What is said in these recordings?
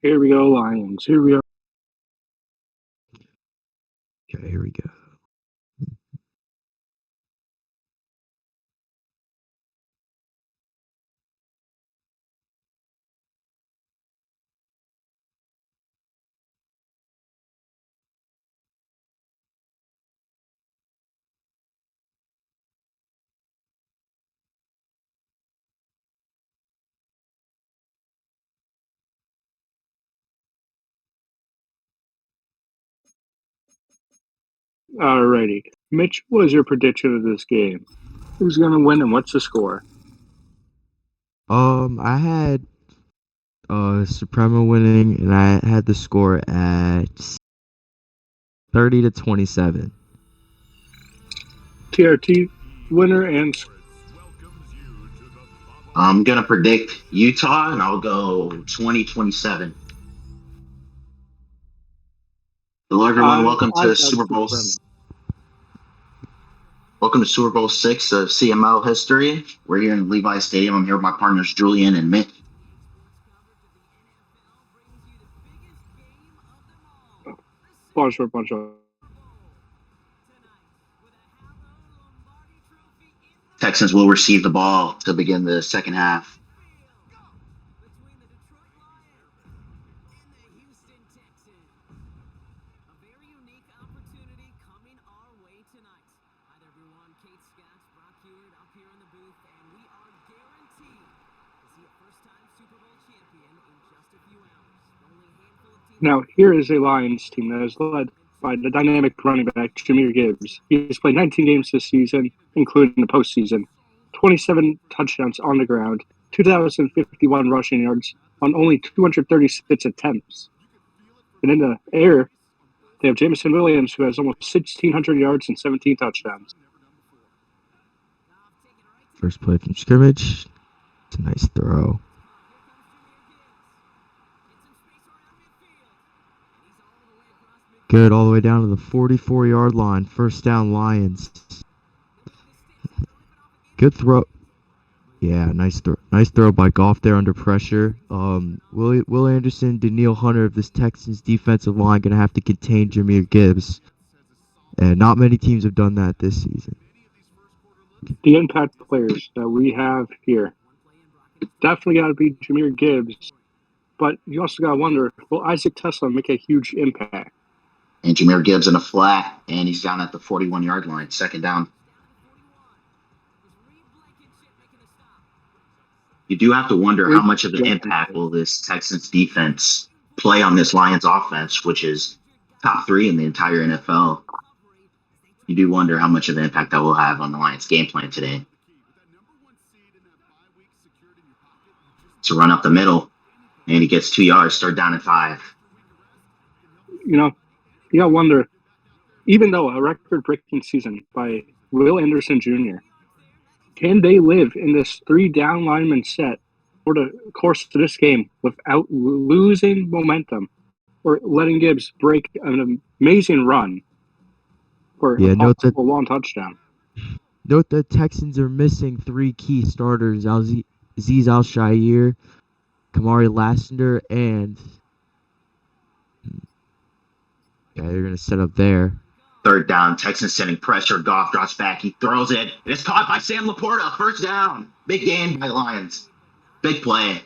Here we go, Lions. Here we go. Okay, here we go. Alrighty. Mitch, what is your prediction of this game? Who's going to win and what's the score? I had Supremo winning, and I had the score at 30-27. TRT winner and I'm going to predict Utah, and I'll go 2027. Hello, everyone. I've got Supremo. Welcome to Super Bowl 6 of CML history. We're here in Levi Stadium. I'm here with my partners, Julian and Mitch. Bunch of. Texans will receive the ball to begin the second half. Now, here is a Lions team that is led by the dynamic running back, Jahmyr Gibbs. He's played 19 games this season, including the postseason. 27 touchdowns on the ground, 2,051 rushing yards on only 236 attempts. And in the air, they have Jameson Williams, who has almost 1,600 yards and 17 touchdowns. First play from scrimmage. It's a nice throw. Good, all the way down to the 44-yard line. First down, Lions. Good throw. Yeah, nice throw. Nice throw by Goff there under pressure. Will Anderson, Daniil Hunter of this Texans defensive line going to have to contain Jahmyr Gibbs. And not many teams have done that this season. The impact players that we have here definitely got to be Jahmyr Gibbs, but you also got to wonder, will Isaac Tesla make a huge impact? And Jahmyr Gibbs in a flat, and he's down at the 41-yard line, second down. You do have to wonder how much of an impact will this Texans defense play on this Lions offense, which is top 3 in the entire NFL. You do wonder how much of an impact that will have on the Lions game plan today. To run up the middle, and he gets 2 yards, third down and 5. You got to wonder, even though a record-breaking season by Will Anderson Jr., can they live in this 3-down lineman set for the course of this game without losing momentum or letting Gibbs break an amazing run for a possible long touchdown? Note that Texans are missing 3 key starters: Azeez Al-Shaair, Kamari Lassiter, and they're going to set up there. Third down, Texans sending pressure. Goff drops back. He throws it. It's caught by Sam Laporta. First down. Big game by the Lions. Big play.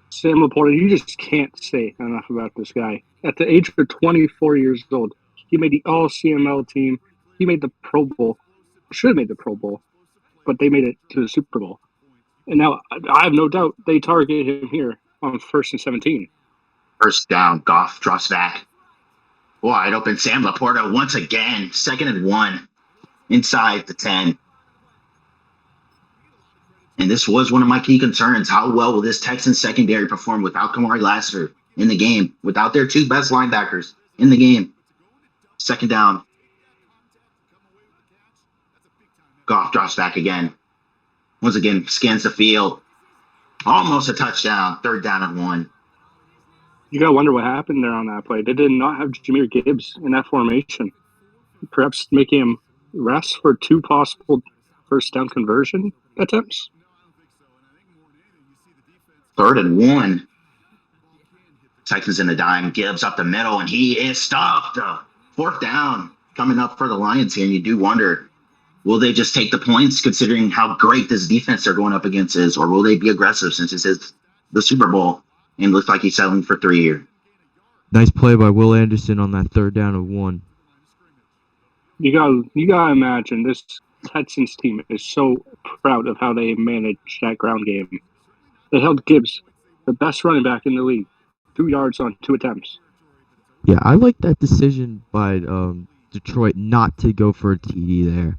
Sam Laporta, you just can't say enough about this guy. At the age of 24 years old, he made the All-CML team. He made the Pro Bowl. Should have made the Pro Bowl, but they made it to the Super Bowl. And now I have no doubt they target him here on 1st and 17. First down, Goff drops back. Wide open, Sam Laporta once again. 2nd and 1 inside the 10. And this was one of my key concerns. How well will this Texans secondary perform without Kamari Lassiter in the game, without their 2 best linebackers in the game? 2nd down. Goff drops back again. Once again, scans the field. Almost a touchdown. 3rd down and 1. You got to wonder what happened there on that play. They did not have Jahmyr Gibbs in that formation. Perhaps making him rest for 2 possible first down conversion attempts. 3rd and 1. Texans in the dime, Gibbs up the middle, and he is stuffed. Fourth down coming up for the Lions here, and you do wonder, will they just take the points considering how great this defense they're going up against is, or will they be aggressive since this is the Super Bowl and looks like he's settling for 3 here? Nice play by Will Anderson on that 3rd down and 1. You gotta imagine this Texans team is so proud of how they managed that ground game. They held Gibbs, the best running back in the league, 2 yards on 2 attempts. Yeah, I like that decision by Detroit not to go for a TD there.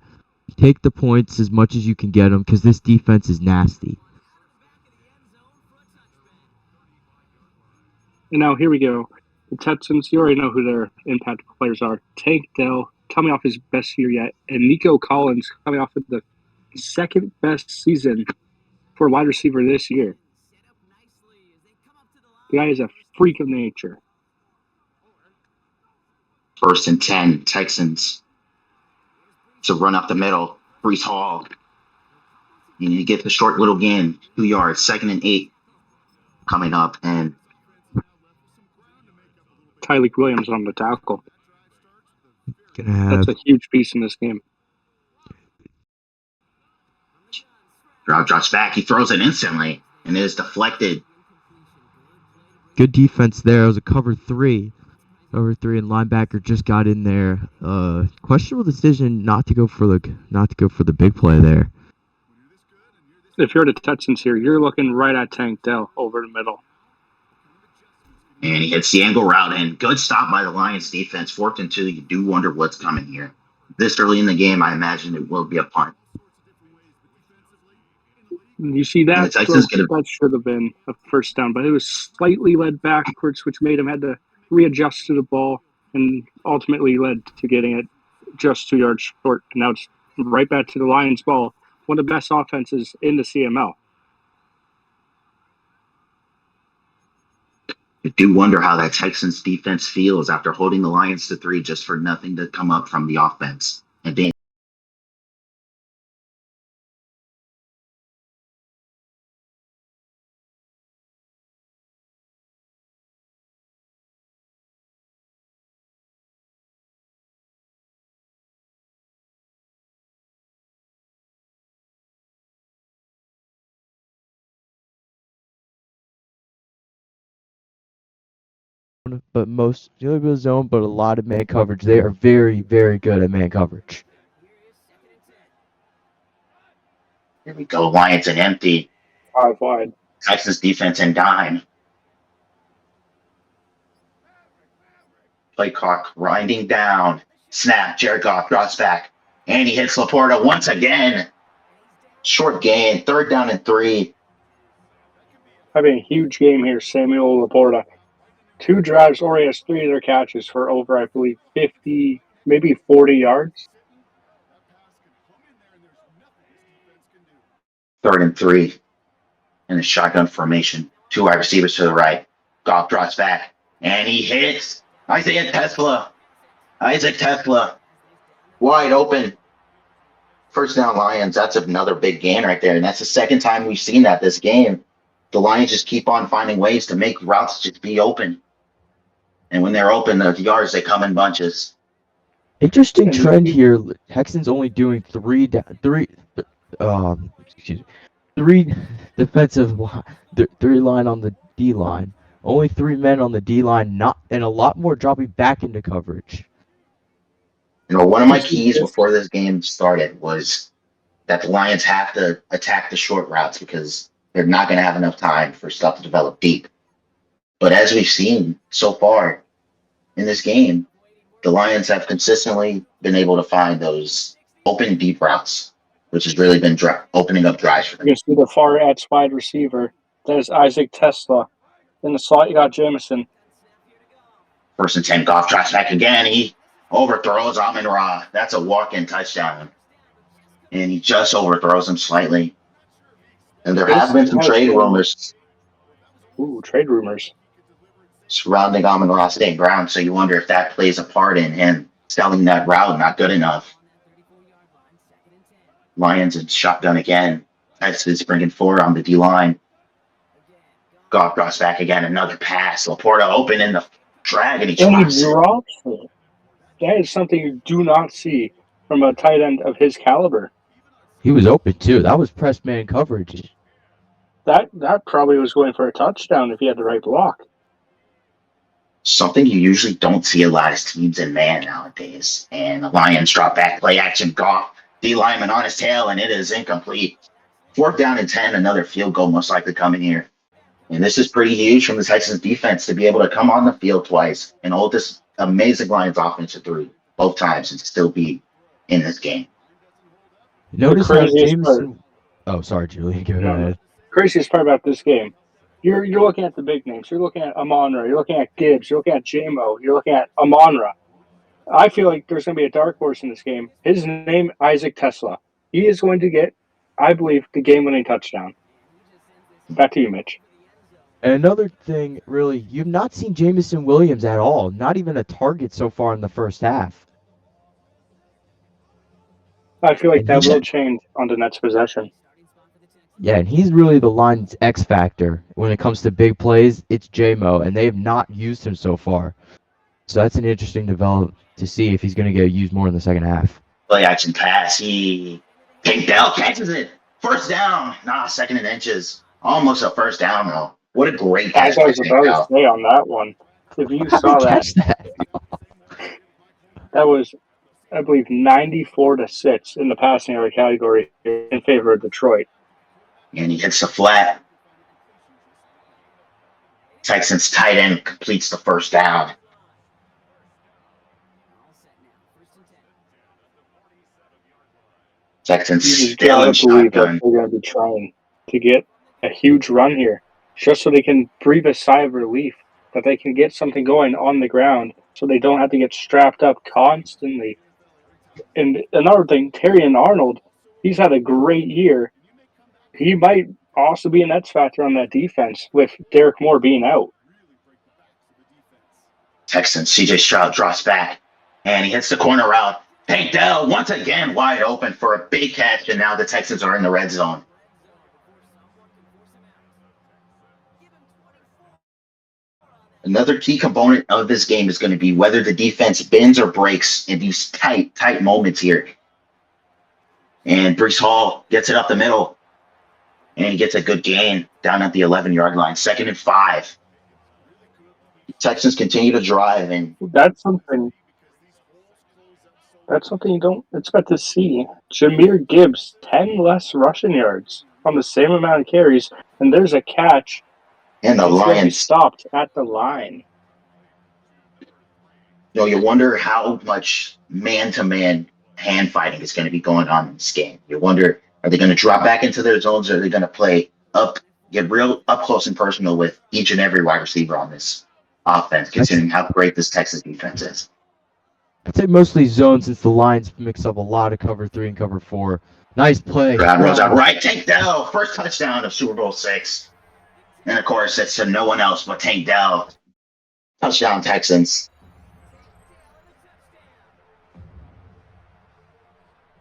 Take the points as much as you can get them because this defense is nasty. And now here we go. The Texans, you already know who their impact players are. Tank Dell coming off his best year yet, and Nico Collins coming off of the second best season for a wide receiver this year. The guy is a freak of nature. 1st and 10, Texans. To run up the middle, Brees Hall. And you get the short little gain, 2 yards, 2nd and 8 coming up, and Tyreek Williams on the tackle. That's a huge piece in this game. drops back. He throws it instantly, and it is deflected. Good defense there. It was a cover 3. Cover 3, and linebacker just got in there. Questionable decision not to go for the big play there. If you're the Texans here, you're looking right at Tank Dell over the middle. And he hits the angle route, and good stop by the Lions defense. 4th and 2, you do wonder what's coming here. This early in the game, I imagine it will be a punt. You see that that should have been a first down, but it was slightly led backwards, which made him had to readjust to the ball and ultimately led to getting it just 2 yards short. And now it's right back to the Lions ball, one of the best offenses in the CML. I do wonder how that Texans defense feels after holding the Lions to 3 just for nothing to come up from the offense and being but most a little bit of zone, but a lot of man coverage. They are very, very good at man coverage. Here we go, Lions and empty. 5 wide. Texans defense and dime. Play clock grinding down. Snap, Jared Goff drops back. And he hits Laporta once again. Short gain, 3rd down and 3. Having a huge game here, Samuel Laporta. 2 drives, already has 3 of their catches for over, I believe, 50, maybe 40 yards. 3rd and 3 in a shotgun formation. 2 wide receivers to the right. Goff drops back, and he hits Isaiah Tesla. Isaac Tesla, wide open. 1st down Lions. That's another big gain right there, and that's the 2nd time we've seen that this game. The Lions just keep on finding ways to make routes just be open. And when they're open, the yards, they come in bunches. Interesting trend here. Texans only doing 3 defensive, 3 line on the D line. Only 3 men on the D line, and a lot more dropping back into coverage. You know, one of my keys before this game started was that the Lions have to attack the short routes because they're not going to have enough time for stuff to develop deep. But as we've seen so far in this game, the Lions have consistently been able to find those open deep routes, which has really been opening up drives for them. You see the far edge wide receiver. That is Isaac Tesla. In the slot, you got Jamison. 1st and 10, Goff drops back again. He overthrows Amon-Ra. That's a walk-in touchdown. And he just overthrows him slightly. And there have been some trade rumors. Ooh, trade rumors. Surrounding Amon-Ra St. Brown, so you wonder if that plays a part in him selling that route not good enough. Lions and shotgun again. Texas bringing 4 on the D-line. Goff drops back again. Another pass. Laporta open in the drag, and he And he drops it. drops it. That is something you do not see from a tight end of his caliber. He was open too. That was press man coverage. That probably was going for a touchdown if he had the right block. Something you usually don't see a lot of teams in man nowadays. And the Lions drop back, play action, Goff, D lineman on his tail, and it is incomplete. 4th down and 10, another field goal most likely coming here. And this is pretty huge from the Texans defense to be able to come on the field twice and hold this amazing Lions offense to 3 both times and still be in this game. Notice the how craziest part. Jameson. Oh, sorry, Julian. Go No, ahead. craziest part about this game, you're looking at the big names. You're looking at Amon-Ra. You're looking at Gibbs. You're looking at J-Mo. You're looking at Amon-Ra. I feel like there's going to be a dark horse in this game. His name, Isaac Tesla. He is going to get, I believe, the game-winning touchdown. Back to you, Mitch. And another thing, really, you've not seen Jameson Williams at all. Not even a target so far in the first half. I feel like And that will change on the Nets' possession. Yeah, and he's really the line's X factor. When it comes to big plays, it's J-Mo, and they have not used him so far. So that's an interesting development to see if he's going to get used more in the second half. Play action pass. Tank Dell catches it. 1st down. 2nd and inches. Almost a 1st down, though. What a great catch As I by was Tank about to Dell. say on that one, if you How did he saw catch that? that was, I believe, 94-6 in the passing yard category in favor of Detroit. And he hits the flat. Texans tight end completes the 1st down. Texans You just still in gotta believe that shotgun. they're going to be trying to get a huge run here, just so they can breathe a sigh of relief, that they can get something going on the ground, so they don't have to get strapped up constantly. And another thing, Terrion Arnold, he's had a great year. He might also be an X factor on that defense with Derek Moore being out. Texans, CJ Stroud drops back, and he hits the corner route. Tank Dell once again wide open for a big catch, and now the Texans are in the red zone. Another key component of this game is going to be whether the defense bends or breaks in these tight moments here. And Brees Hall gets it up the middle, and he gets a good gain down at the 11-yard line. 2nd and 5. Texans continue to drive, and That's something you don't expect to see. Jahmyr Gibbs, 10 less rushing yards on the same amount of carries, and there's a catch. the It's going to be Lions, stopped at the line. you wonder how much man-to-man hand fighting is going to be going on in this game. You wonder, are they going to drop back into their zones, or are they going to play up, get real up close and personal with each and every wide receiver on this offense, considering how great this Texas defense is? I'd say mostly zone since the Lions mix up a lot of cover 3 and cover 4. Nice play. Stroud rolls out right. Tank Dell, first touchdown of Super Bowl 6. And of course, it's to no one else but Tank Dell. Touchdown, Texans.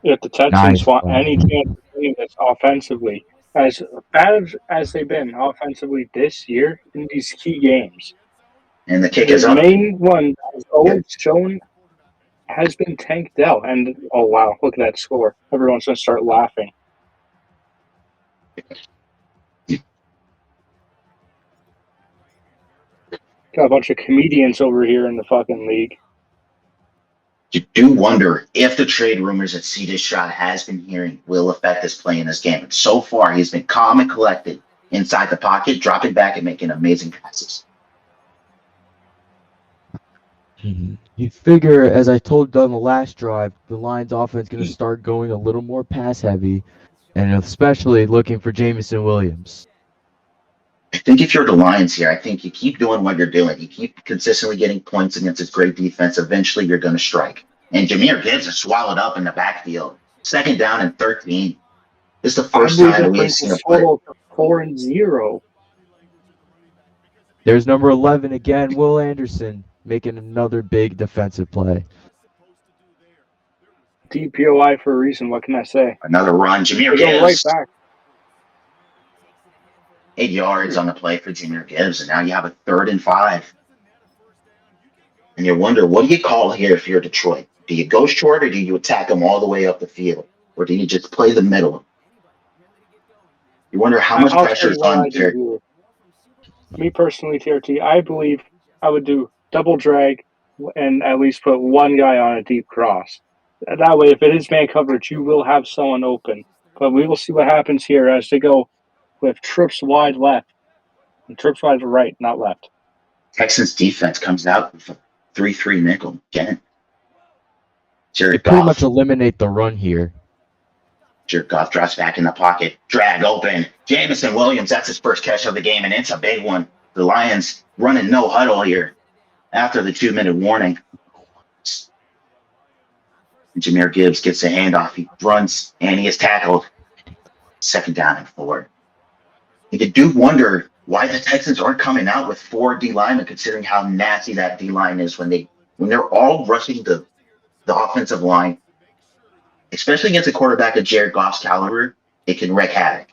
If the Texans want any chance of winning this offensively, as bad as they've been offensively this year in these key games, And the kick is the up. main one that has always shown has been Tank Dell. And, oh, wow, look at that score. Everyone's going to start laughing. Got a bunch of comedians over here in the fucking league. You do wonder if the trade rumors that CJ Stroud has been hearing will affect his play in this game. But so far, he's been calm and collected inside the pocket, dropping back and making amazing passes. You figure, as I told you on the last drive, the Lions offense is going to start going a little more pass heavy, and especially looking for Jameson Williams. I think if you're the Lions here, I think you keep doing what you're doing. You keep consistently getting points against this great defense. Eventually, you're going to strike. And Jahmyr Gibbs is swallowed up in the backfield. 2nd down and 13. This is the first time that we have seen a play. Total to 4-0. There's number 11 again, Will Anderson, making another big defensive play. DPOI for a reason. What can I say? Another run. Jahmyr They go right Gibbs. back. 8 yards on the play for Jahmyr Gibbs, and now you have a 3rd and 5. And you wonder, what do you call here if you're Detroit? Do you go short or do you attack them all the way up the field? Or do you just play the middle? You wonder how much I'll tell pressure you is what on I do Jared. here. Me personally, TRT, I believe I would do double drag and at least put one guy on a deep cross. That way, if it is man coverage, you will have someone open. But we will see what happens here as they go with trips wide left and trips wide right, not left. Texans defense comes out with a 3-3 nickel again. They Jared pretty much Goff. eliminate the run here. Jared Goff drops back in the pocket. Drag open. Jamison Williams, that's his first catch of the game, and it's a big one. The Lions running no huddle here after the 2-minute warning. Jahmyr Gibbs gets a handoff. He runs, and he is tackled. 2nd down and 4. You do wonder why the Texans aren't coming out with 4 D linemen, considering how nasty that D line is when they're all rushing the offensive line, especially against a quarterback of Jared Goff's caliber. It can wreak havoc.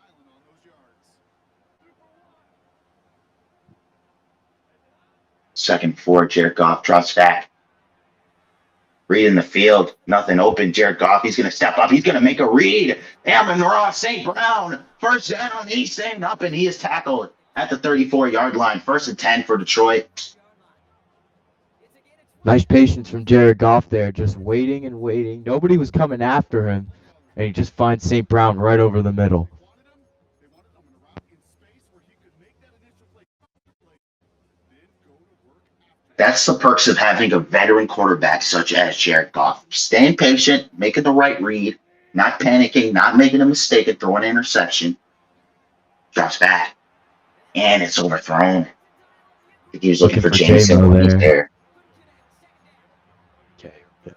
Second 4, Jared Goff drops back. Read in the field, nothing open. Jared Goff, he's going to step up. He's going to make a read. Amon-Ra St. Brown, 1st down. He's staying up, and he is tackled at the 34-yard line. 1st and 10 for Detroit. Nice patience from Jared Goff there, just waiting and waiting. Nobody was coming after him, and he just finds St. Brown right over the middle. That's the perks of having a veteran quarterback such as Jared Goff. Staying patient, making the right read, not panicking, not making a mistake and throwing an interception. Drops back, and it's overthrown. I think he was looking for Jamison when he's there. Okay. Yeah.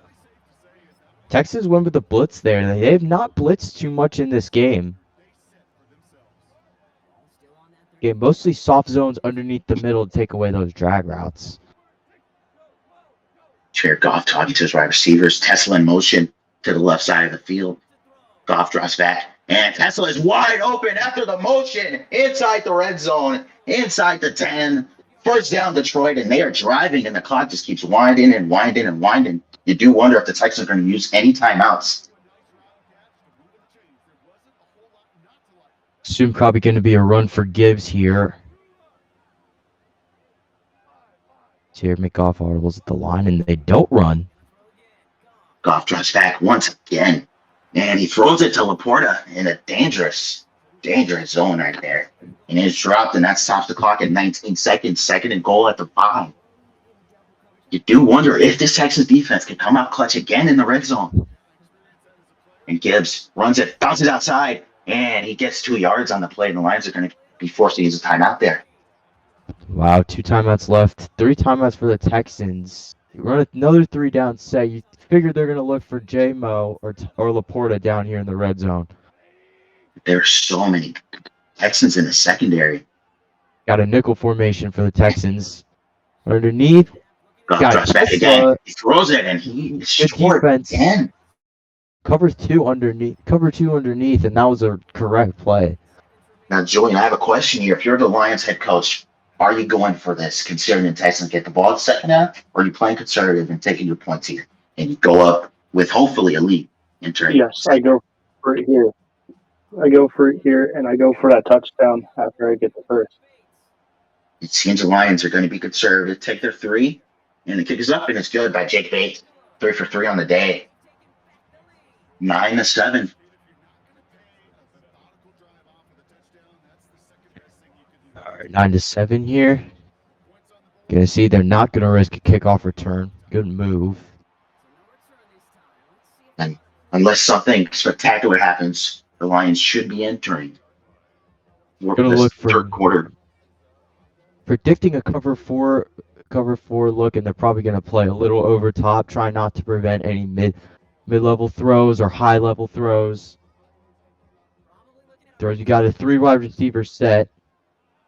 Texas went with the blitz there. They have not blitzed too much in this game. Yeah, mostly soft zones underneath the middle to take away those drag routes. Jared Goff talking to his wide receivers. Tesla in motion to the left side of the field. Goff drops back, and Tesla is wide open after the motion inside the red zone, inside the 10. 1st down Detroit, and they are driving, and the clock just keeps winding and winding and winding. You do wonder if the Texans are going to use any timeouts. Soon probably going to be a run for Gibbs here. Jared McGoff audibles at the line, and they don't run. Goff drops back once again, and he throws it to Laporta in a dangerous zone right there. And it's dropped, and that stops the clock at 19 seconds. 2nd and goal at the 5. You do wonder if this Texas defense can come out clutch again in the red zone. And Gibbs runs it, bounces outside, and he gets 2 yards on the play, and the Lions are going to be forced to use a timeout there. Wow, 2 timeouts left. 3 timeouts for the Texans. You run another 3-down set. You figure they're going to look for J-Mo or Laporta down here in the red zone. There are so many Texans in the secondary. Got a nickel formation for the Texans. Underneath. Goff drops back again. He throws it, and he's short again. Cover 2 underneath, and that was a correct play. Now, Julian, I have a question here. If you're the Lions head coach, are you going for this, considering the Texans get the ball at 2nd half, or are you playing conservative and taking your points here, and you go up with hopefully a lead in turn? Yes, I go for it here. And I go for that touchdown after I get the first. It seems the Lions are going to be conservative, take their 3, and the kick is up, and it's good by Jake Bates. 3 for 3 on the day. 9-7. All right, 9-7 here. Gonna see they're not gonna risk a kickoff return. Good move. And unless something spectacular happens, the Lions should be entering Gonna look for 3rd quarter. Predicting a cover four look, and they're probably gonna play a little over top, try not to prevent any mid-level throws or high-level throws. You got a 3 wide receiver set.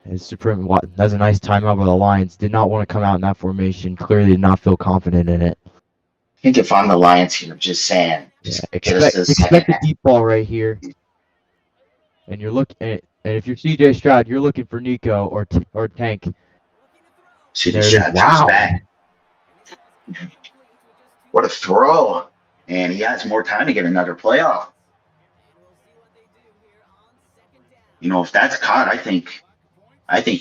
And Supreme, that's a nice timeout by the Lions. Did not want to come out in that formation. Clearly did not feel confident in it. I think if I'm the Lions here, just saying, expect a deep ball right here. And you're looking at And if you're CJ Stroud, you're looking for Nico or Tank. CJ There it is. Stroud drops Wow. back. What a throw. And he has more time to get another playoff. You know, if that's caught, I think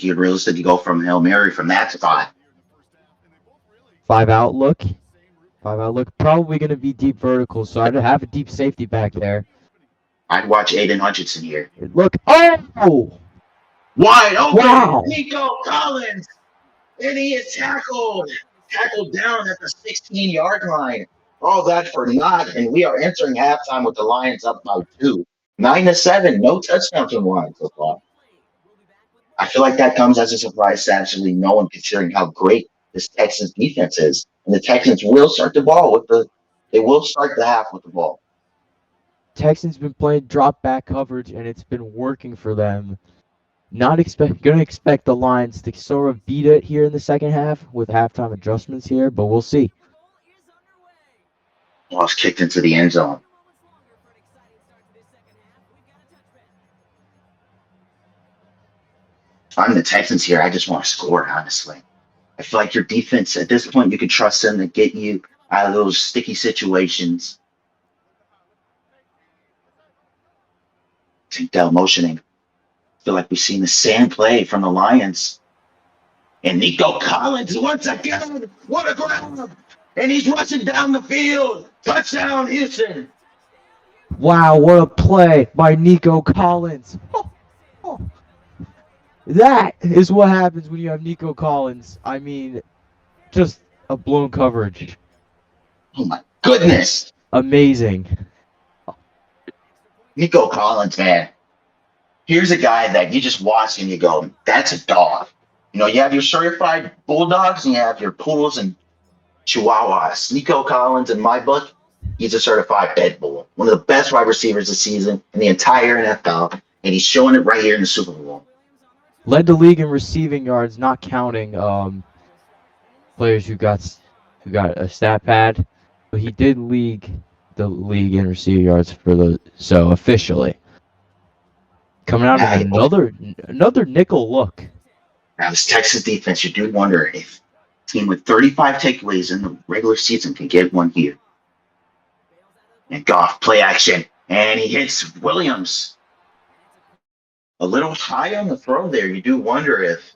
you'd realistically go from Hail Mary from that spot. 5 out look. 5 out look. Probably going to be deep vertical, so I'd have a deep safety back there. I'd watch Aiden Hutchinson here. Look. Oh! Wide open. Wow. Nico Collins. And he is tackled down at the 16-yard line. All that for naught. And we are entering halftime with the Lions up by 2. 9-7. No touchdowns from the Lions so far. I feel like that comes as a surprise to absolutely no one, considering how great this Texans defense is. And the Texans will start the half with the ball. Texans been playing drop back coverage, and it's been working for them. Gonna expect the Lions to sort of beat it here in the second half with halftime adjustments here, but we'll see. Ball is kicked into the end zone. If I'm the Texans here, I just want to score, honestly. I feel like your defense, at this point, you can trust them to get you out of those sticky situations. Think Dell motioning. I feel like we've seen the same play from the Lions. And Nico Collins once again. What a grab. And he's rushing down the field. Touchdown, Houston. Wow, what a play by Nico Collins. That is what happens when you have Nico Collins. I mean, just a blown coverage. Oh, my goodness. Amazing. Nico Collins, man. Here's a guy that you just watch and you go, that's a dog. You know, you have your certified Bulldogs and you have your Poodles and Chihuahuas. Nico Collins, in my book, he's a certified Pit Bull. One of the best wide receivers this season in the entire NFL, and he's showing it right here in the Super Bowl. Led the league in receiving yards, not counting players who got a stat pad, but he did lead the league in receiving yards so officially. Coming out in another nickel look. Now, this Texas defense, you do wonder if a team with 35 takeaways in the regular season can get one here. And Goff, play action, and he hits Williams. A little high on the throw there. You do wonder if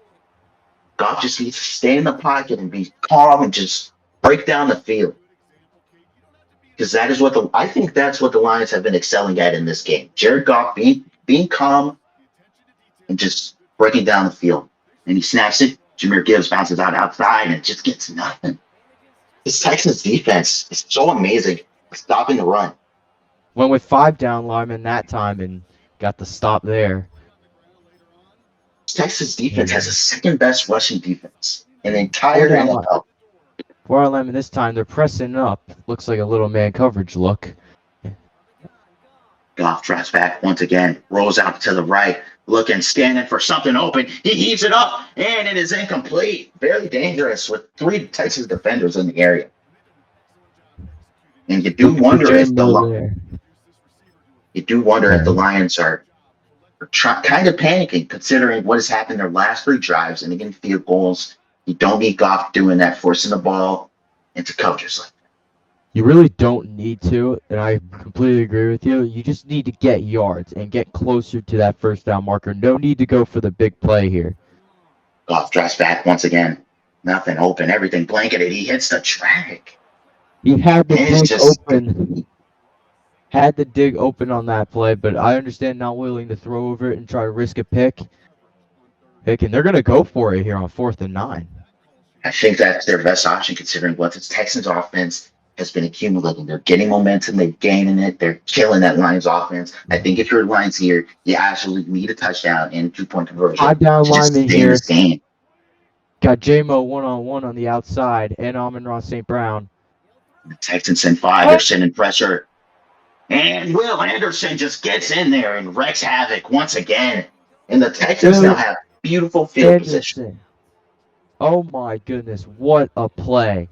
Goff just needs to stay in the pocket and be calm and just break down the field. Because that is I think that's what the Lions have been excelling at in this game. Jared Goff being calm and just breaking down the field. And he snaps it. Jahmyr Gibbs bounces out outside and just gets nothing. This Texans defense is so amazing at stopping the run. Went with 5 down linemen that time and got the stop there. Texas defense has the second best rushing defense in the entire NFL. 4 linemen this time. They're pressing up. Looks like a little man coverage look. Goff drops back once again, rolls out to the right, looking, scanning for something open. He heaves it up, and it is incomplete. Very dangerous with 3 Texas defenders in the area. And you do wonder if the Lions are kind of panicking, considering what has happened their last 3 drives and again field goals. You don't need Goff doing that, forcing the ball into coverages like that. You really don't need to, and I completely agree with you. You just need to get yards and get closer to that first down marker. No need to go for the big play here. Goff drops back once again. Nothing open, everything blanketed. He hits the track. He had the dig open. Had the dig open on that play, but I understand not willing to throw over it and try to risk a pick. And they're going to go for it here on 4th and 9. I think that's their best option, considering what this Texans offense has been accumulating. They're getting momentum. They're gaining it. They're killing that Lions offense. I think if you're Lions here, you absolutely need a touchdown and 2-point conversion. 5 down linemen here. This game. Got J-Mo one-on-one on the outside and Amon-Ra St. Brown. The Texans send 5. They're sending pressure. And Will Anderson just gets in there and wreaks havoc once again. And the Texans now have beautiful field position. Oh, my goodness. What a play.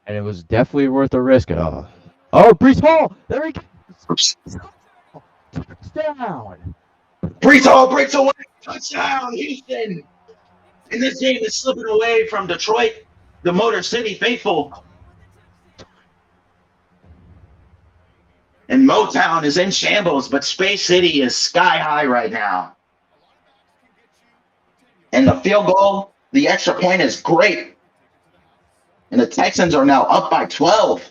And it was definitely worth a risk. Breece Hall. There he goes. Touchdown! Brees Hall breaks away. Touchdown, Houston. And this game is slipping away from Detroit, the Motor City faithful. And Motown is in shambles, but Space City is sky high right now. And the field goal, the extra point is great. And the Texans are now up by 12.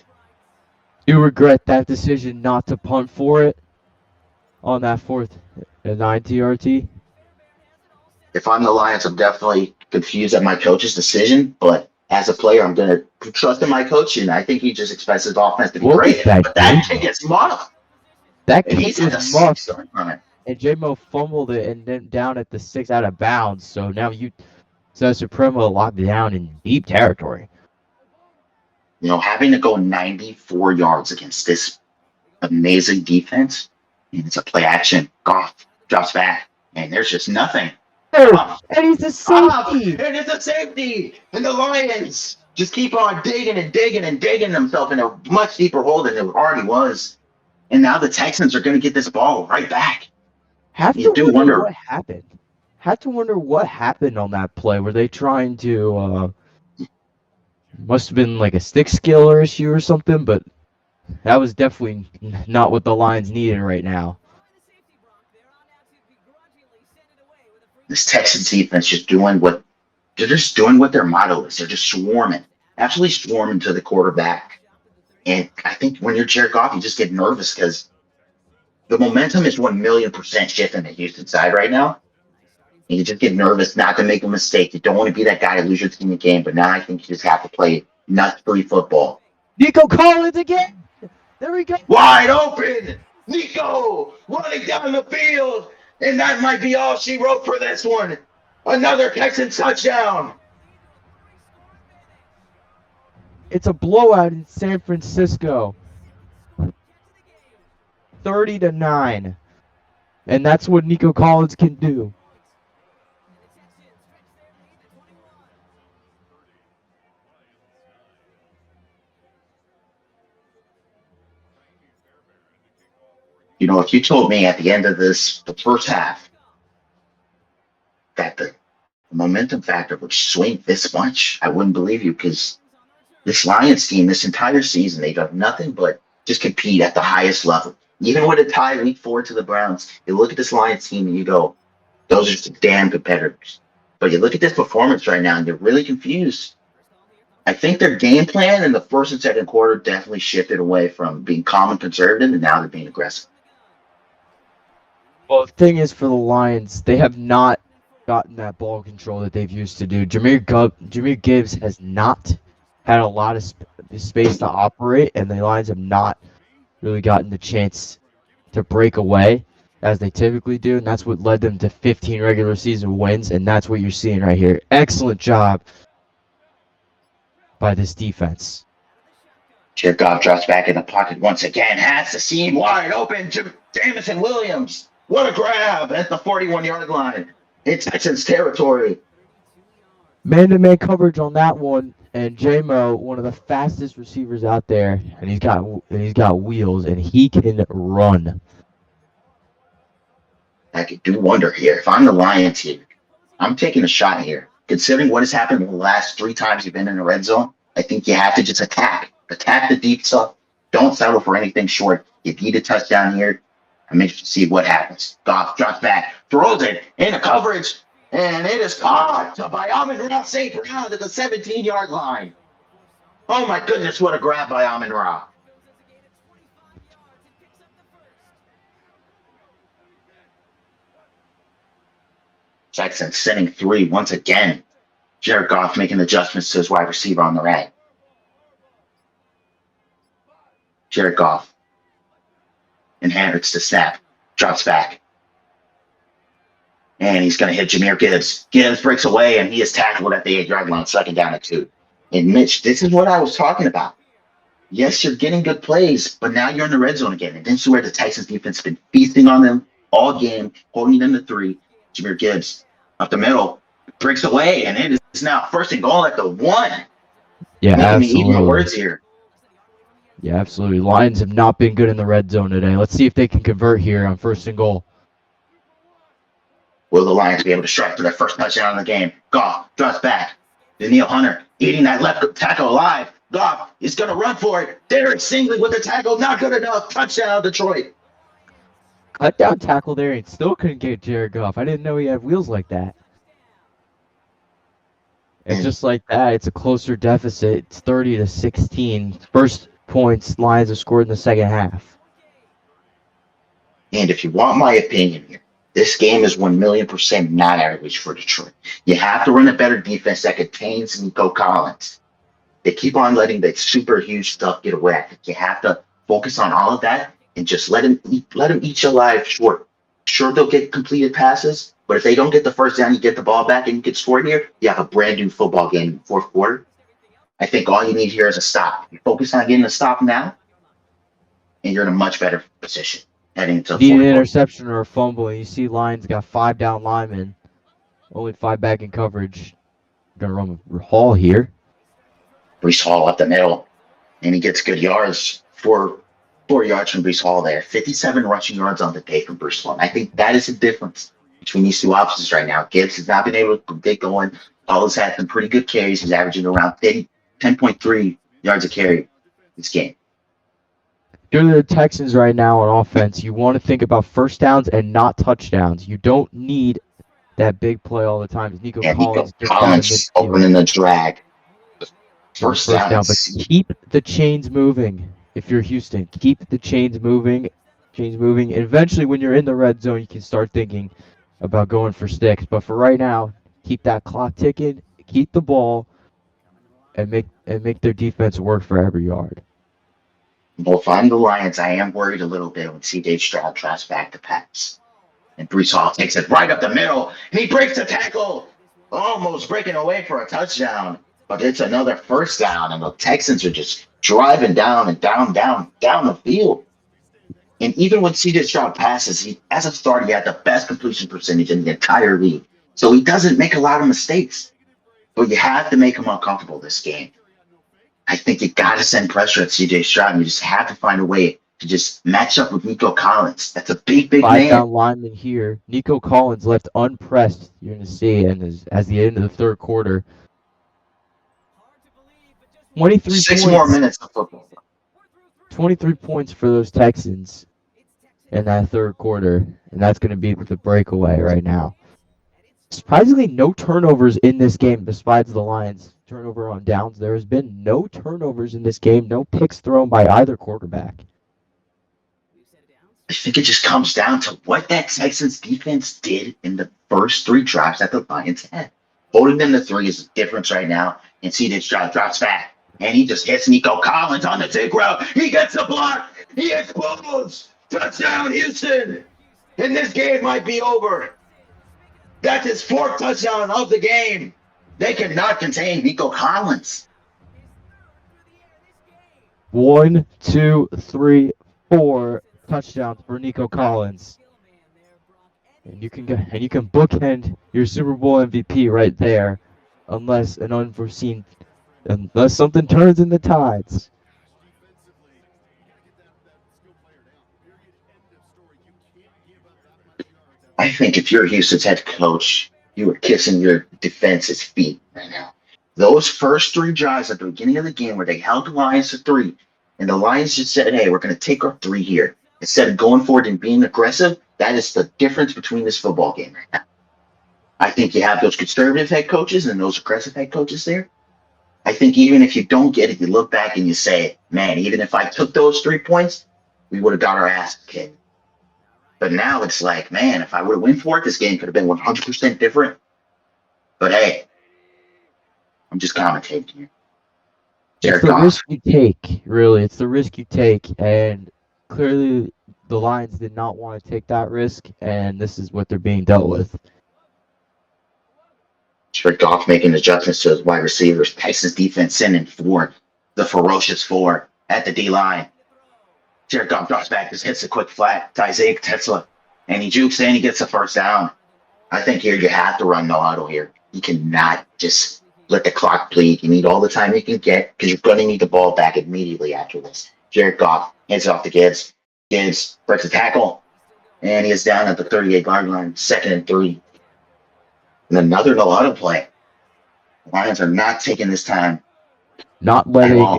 Do you regret that decision not to punt for it on that 4th and 9 TRT? If I'm the Lions, I'm definitely confused at my coach's decision. But as a player, I'm going to trust in my coach, and I think he just expects his offense to be great. But that kick is muffed. That And kick he's at was the muffed, 6 on it. and J-Mo fumbled it and then down at the 6 out of bounds. So now Supremo locked down in deep territory. You know, having to go 94 yards against this amazing defense, and it's a play action. Goff drops back, and there's just nothing. Oh, and he's a safety. And it's a safety. And the Lions just keep on digging and digging and digging themselves in a much deeper hole than it already was. And now the Texans are going to get this ball right back. You do wonder what happened. Had to wonder what happened on that play. Were they trying to must have been like a stick skill issue or something, but that was definitely not what the Lions needed right now. This Texans defense just doing what their motto is. They're just swarming, absolutely swarming to the quarterback. And I think when you're Jared Goff, you just get nervous because the momentum is 1,000,000% shifting the Houston side right now. And you just get nervous not to make a mistake. You don't want to be that guy to lose your team the game. But now I think you just have to play nut-free football. Nico Collins again. There we go. Wide open. Nico running down the field. And that might be all she wrote for this one. Another Texans touchdown. It's a blowout in San Francisco. 30-9. And that's what Nico Collins can do. You know, if you told me at the end of the first half, that the momentum factor would swing this much, I wouldn't believe you because this Lions team, this entire season, they've done nothing but just compete at the highest level. Even with a tie week 4 to the Browns, you look at this Lions team and you go, those are some damn competitors. But you look at this performance right now and you're really confused. I think their game plan in the first and second quarter definitely shifted away from being calm and conservative, and now they're being aggressive. Well, the thing is for the Lions, they have not gotten that ball control that they've used to do. Jahmyr Gibbs has not had a lot of space to operate, and the Lions have not really gotten the chance to break away as they typically do, and that's what led them to 15 regular season wins, and that's what you're seeing right here. Excellent job by this defense. Jared Goff drops back in the pocket once again, has the seam wide open. Jamison Williams, what a grab at the 41-yard line. It's Texans territory. Man-to-man coverage on that one, and J-Mo, one of the fastest receivers out there, and he's got wheels, and he can run. I could do wonder here. If I'm the Lions here, I'm taking a shot here. Considering what has happened the last 3 times you've been in the red zone, I think you have to just attack the deep stuff. Don't settle for anything short. You need a touchdown here. I'm interested to see what happens. Goff drops back, throws it into coverage, and it is caught by Amon-Ra St. Brown to the 17-yard line. Oh my goodness, what a grab by Amon-Ra. Jackson sending 3 once again. Jared Goff making adjustments to his wide receiver on the right. Jared Goff inherits the snap, drops back. And he's going to hit Jahmyr Gibbs. Gibbs breaks away, and he is tackled at the 8-yard line, 2nd down and 2. And Mitch, this is what I was talking about. Yes, you're getting good plays, but now you're in the red zone again. And this is where the Texans defense has been feasting on them all game, holding them to 3. Jahmyr Gibbs up the middle, breaks away, and it is now 1st and goal at the 1. Yeah, Making me eat my absolutely. words here. Yeah, absolutely. Lions have not been good in the red zone today. Let's see if they can convert here on 1st and goal. Will the Lions be able to strike for their first touchdown in the game? Goff drops back. Daniil Hunter eating that left tackle alive. Goff is going to run for it. Derek Stingley with the tackle. Not good enough. Touchdown, Detroit. Cut down tackle there and still couldn't get Jared Goff. I didn't know he had wheels like that. And just like that, it's a closer deficit. It's 30-16. First points Lions have scored in the second half. And if you want my opinion here, this game is 1,000,000% not average for Detroit. You have to run a better defense that contains Nico Collins. They keep on letting the super huge stuff get away. I think you have to focus on all of that and just let him eat your life short. Sure, they'll get completed passes, but if they don't get the first down, you get the ball back and you get scored here, you have a brand new football game in the fourth quarter. I think all you need here is a stop. You focus on getting a stop now, and you're in a much better position heading into the Need fourth an quarter. interception or a fumble, and you see Lions got 5 down linemen, only 5 back in coverage. Gonna run with Hall here. Brees Hall up the middle, and he gets good yards. 4 yards from Brees Hall there. 57 rushing yards on the day from Brees Hall. And I think that is the difference between these two options right now. Gibbs has not been able to get going. Hall has had some pretty good carries. He's averaging around 10.3 yards a carry this game. If you're the Texans right now on offense, you want to think about first downs and not touchdowns. You don't need that big play all the time. Nico And Collins Nico just down the Collins opening midfield. the drag. First First down. but keep the chains moving. If you're Houston, keep the chains moving. And eventually, when you're in the red zone, you can start thinking about going for sticks. But for right now, keep that clock ticking, keep the ball, and make their defense work for every yard. Well, if I'm the Lions, I am worried a little bit when C.J. Stroud tries back to pass. And Brees Hall takes it right up the middle, and he breaks the tackle, almost breaking away for a touchdown. But it's another first down, and the Texans are just driving down and down the field. And even when C.J. Stroud passes, as a starter, he had the best completion percentage in the entire league. So he doesn't make a lot of mistakes. But you have to make him uncomfortable this game. I think you got to send pressure at C.J. Stroud, and you just have to find a way to just match up with Nico Collins. That's a big 5 man. down lineman here. Nico Collins left unpressed. You're going to see, and as the end of the third quarter, 23 6 points. more minutes of football. 23 points for those Texans in that third quarter, and that's going to be the breakaway right now. Surprisingly, no turnovers in this game besides the Lions' turnover on downs. There has been no turnovers in this game, no picks thrown by either quarterback. I think it just comes down to what that Texans defense did in the first 3 drives that the Lions had. Holding them to 3 is the difference right now. And C.J. Stroud drops back, and he just hits Nico Collins on the dig route. He gets the block. He explodes. Touchdown, Houston. And this game might be over. That's his 4th touchdown of the game. They cannot contain Nico Collins. 1, 2, 3, 4 touchdowns for Nico Collins. And you can bookend your Super Bowl MVP right there, unless something turns in the tides. I think if you're Houston's head coach, you are kissing your defense's feet right now. Those first 3 drives at the beginning of the game where they held the Lions to 3, and the Lions just said, hey, we're going to take our 3 here. Instead of going forward and being aggressive, that is the difference between this football game right now. I think you have those conservative head coaches and those aggressive head coaches there. I think even if you don't get it, you look back and you say, man, even if I took those 3 points, we would have got our ass kicked. But now it's like, man, if I would have went for it, this game could have been 100% different. But hey, I'm just commentating here. It's the risk you take, really. It's the risk you take. And clearly the Lions did not want to take that risk, and this is what they're being dealt with. Jared Goff making adjustments to his wide receivers. Texas defense sending 4, the ferocious 4 at the D-line. Jared Goff drops back, just hits a quick flat to Isaiah Tesla, and he jukes in, he gets a first down. I think here you have to run no huddle here. You cannot just let the clock bleed. You need all the time you can get because you're going to need the ball back immediately after this. Jared Goff hands it off to Gibbs. Gibbs breaks a tackle, and he is down at the 38-yard line, 2nd and 3. And another no-huddle play. The Lions are not taking this time. Not letting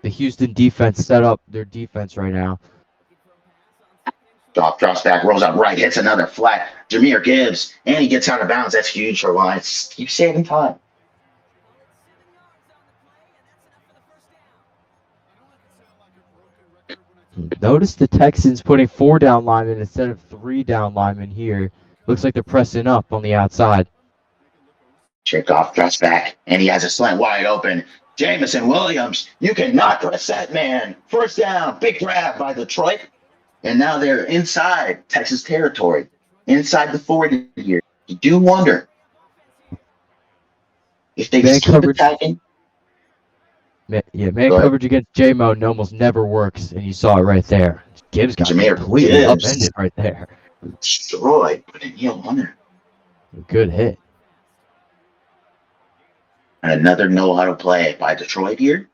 the Houston defense set up their defense right now. Goff drops back, rolls out right, hits another flat. Jahmyr Gibbs, and he gets out of bounds. That's huge for Lions. Keep saving time. Notice the Texans putting 4 down linemen instead of 3 down linemen here. Looks like they're pressing up on the outside. Goff drops back, and he has a slant wide open. Jamison Williams, you cannot press that man. First down, big grab by Detroit. And now they're inside Texas territory, inside the 40 here. You do wonder if they keep attacking. Man coverage against J-Mo almost never works, and you saw it right there. Gibbs got completely upended right there. Destroyed, but in Neil Hunter. Good hit. And another no-huddle play by Detroit here.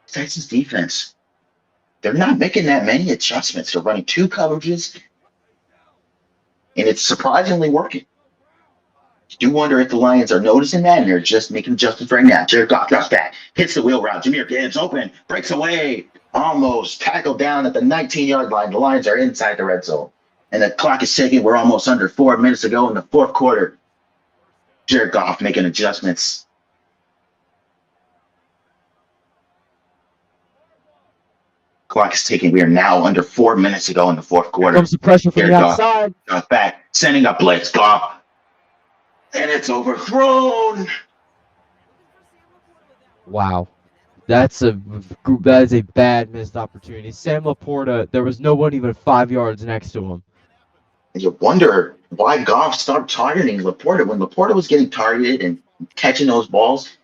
Texas defense, they're not making that many adjustments. They're running 2 coverages, and it's surprisingly working. You do wonder if the Lions are noticing that, and they're just making adjustments right now. Jared Goff drops back, hits the wheel route. Jahmyr Gibbs open, breaks away, almost tackled down at the 19-yard line. The Lions are inside the red zone, and the clock is ticking. We're almost under 4 minutes to go in the 4th quarter. Jared Goff making adjustments. Clock is ticking. We are now under 4 minutes to go in the 4th quarter. Here comes the pressure from the outside. Goff back, sending a blitz. Goff. And it's overthrown. Wow. That is a bad missed opportunity. Sam Laporta, there was no one even 5 yards next to him. And you wonder why Goff stopped targeting Laporta. When Laporta was getting targeted and catching those balls,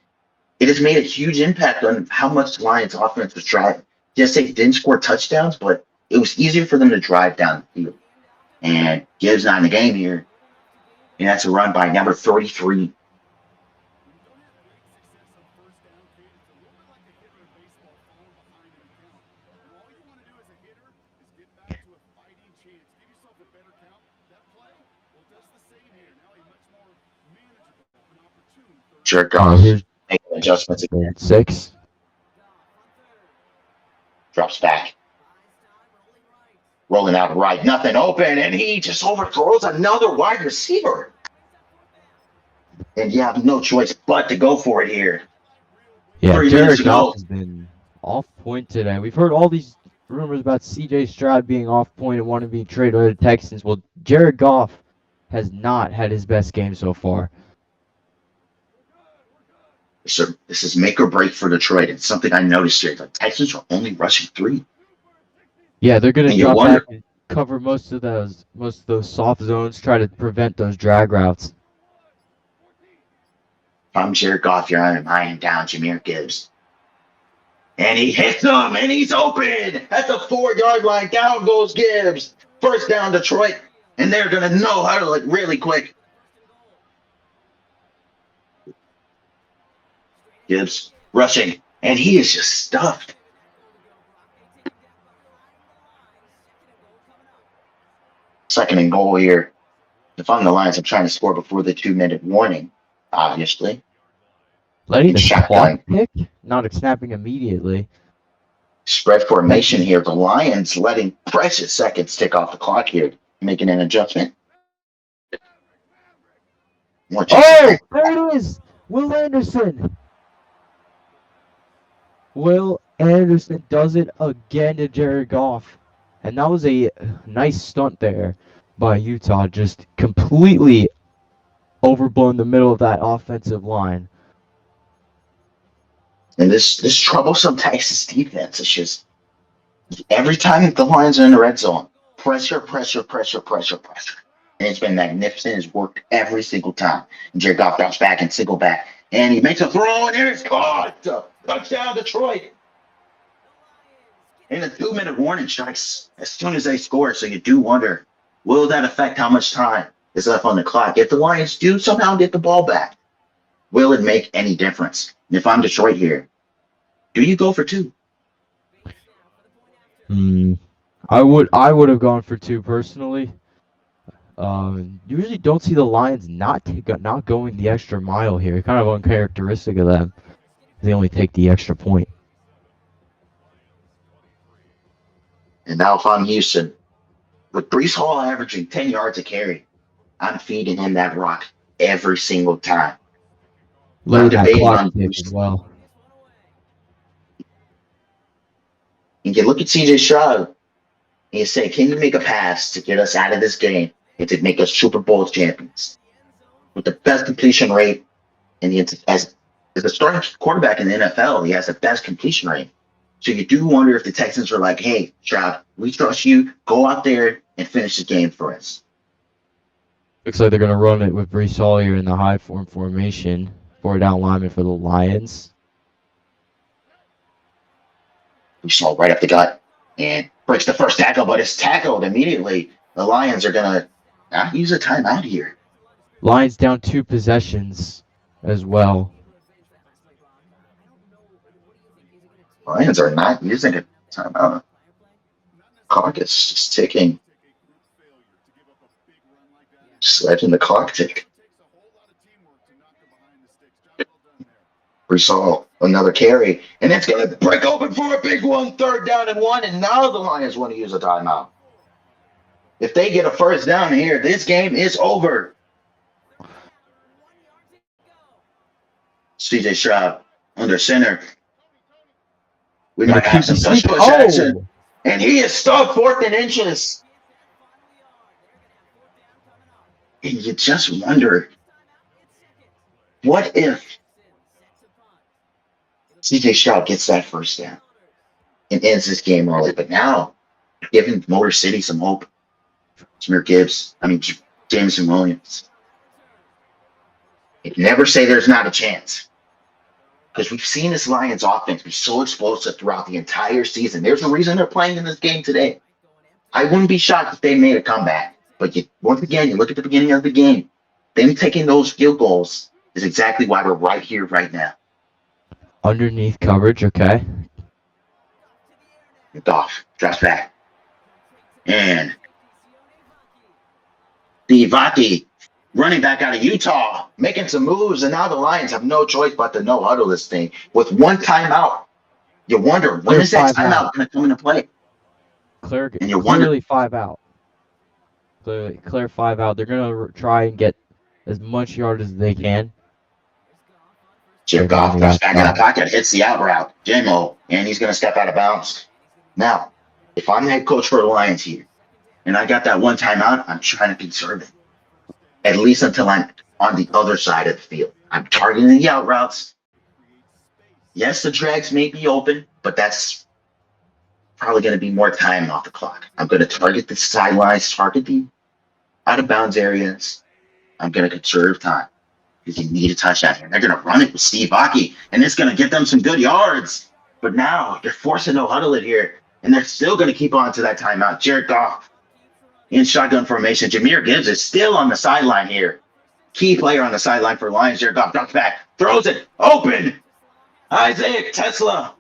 it has made a huge impact on how much the Lions offense was driving. Yes, they didn't score touchdowns, but it was easier for them to drive down the field. And Gibbs not in the game here. And that's a run by number 33. Jared Goff making adjustments again. 6. Drops back. Rolling out right, nothing open, and he just overthrows another wide receiver. And you have no choice but to go for it here. Yeah, Jared Goff has been off point today. We've heard all these rumors about C.J. Stroud being off point and wanting to be traded to the Texans. Well, Jared Goff has not had his best game so far. This is make or break for Detroit. It's something I noticed here. The Texans are only rushing 3. Yeah, they're going to drop back and cover most of those soft zones, try to prevent those drag routes. If I'm Jared Goff, you're on eyeing down Jahmyr Gibbs. And he hits him, and he's open at the 4-yard line. Down goes Gibbs. First down, Detroit. And they're going to know how to look really quick. Gibbs rushing, and he is just stuffed. Second and goal here. If I'm the Lions, I'm trying to score before the 2-minute warning, obviously. Letting the clock pick, not snapping immediately. Spread formation here. The Lions letting precious seconds tick off the clock here, making an adjustment. Oh, there it is. Will Anderson. Will Anderson does it again to Jared Goff. And that was a nice stunt there by Utah. Just completely overblown the middle of that offensive line. And this troublesome Texas defense is just every time that the Lions are in the red zone, pressure. And it's been magnificent. It's worked every single time. And Jared Goff drops back and single back. And he makes a throw, and it's caught. Touchdown, Detroit. And the 2-minute warning strikes as soon as they score. So you do wonder, will that affect how much time is left on the clock? If the Lions do somehow get the ball back, will it make any difference? And if I'm Detroit here, do you go for 2? I would have gone for 2 personally. Usually don't see the Lions not going the extra mile here. Kind of uncharacteristic of them. They only take the extra point. And now if I'm Houston, with Brees Hall averaging 10 yards a carry, I'm feeding him that rock every single time. Lay I'm that debating clock on tick as well. and you look at CJ Stroud and you say, can you make a pass to get us out of this game and to make us Super Bowl champions? With the best completion rate in the as a starting quarterback in the NFL, he has the best completion rate. So you do wonder if the Texans are like, hey, Stroud, we trust you. Go out there and finish the game for us. Looks like they're going to run it with Brees Hall here in the high form formation. 4 down lineman for the Lions. We saw right up the gut and breaks the first tackle, but it's tackled immediately. The Lions are going to not use a timeout here. Lions down 2 possessions as well. Lions are not using a timeout. Clock is just ticking. Just letting the clock tick. We saw another carry, and it's going to break open for a big one, 3rd down and 1, and now the Lions want to use a timeout. If they get a first down here, this game is over. CJ Stroud under center. We might have some touch push action. And he is stuck 4th and inches. And you just wonder, what if CJ Stroud gets that first down and ends this game early? But now, giving Motor City some hope. Jameson Williams. You can never say there's not a chance. Because we've seen this Lions offense be so explosive throughout the entire season. There's a reason they're playing in this game today. I wouldn't be shocked if they made a comeback. But once again, you look at the beginning of the game. Them taking those field goals is exactly why we're right here, right now. Underneath coverage, okay. Goff drops back. And the Vati, running back out of Utah, making some moves, and now the Lions have no choice but to no huddle this thing with one timeout. You wonder, when is that timeout going to come into play? Clearly 5 out. Clear 5 out. They're going to try and get as much yard as they can. Jared Goff drops back in the pocket, hits the out route, JMO, and he's going to step out of bounds. Now, if I'm the head coach for the Lions here, and I got that one timeout, I'm trying to conserve it, at least until I'm on the other side of the field. I'm targeting the out routes. Yes, the drags may be open, but that's probably going to be more time off the clock. I'm going to target the sidelines, target the out of bounds areas. I'm going to conserve time because you need a touchdown here. They're going to run it with Steve Aki, and it's going to get them some good yards. But now they're forcing no huddle it here, and they're still going to keep on to that timeout. Jared Goff in shotgun formation. Jahmyr Gibbs is still on the sideline here. Key player on the sideline for Lions. Jared Goff drops back, throws it open. Isaiah Tesla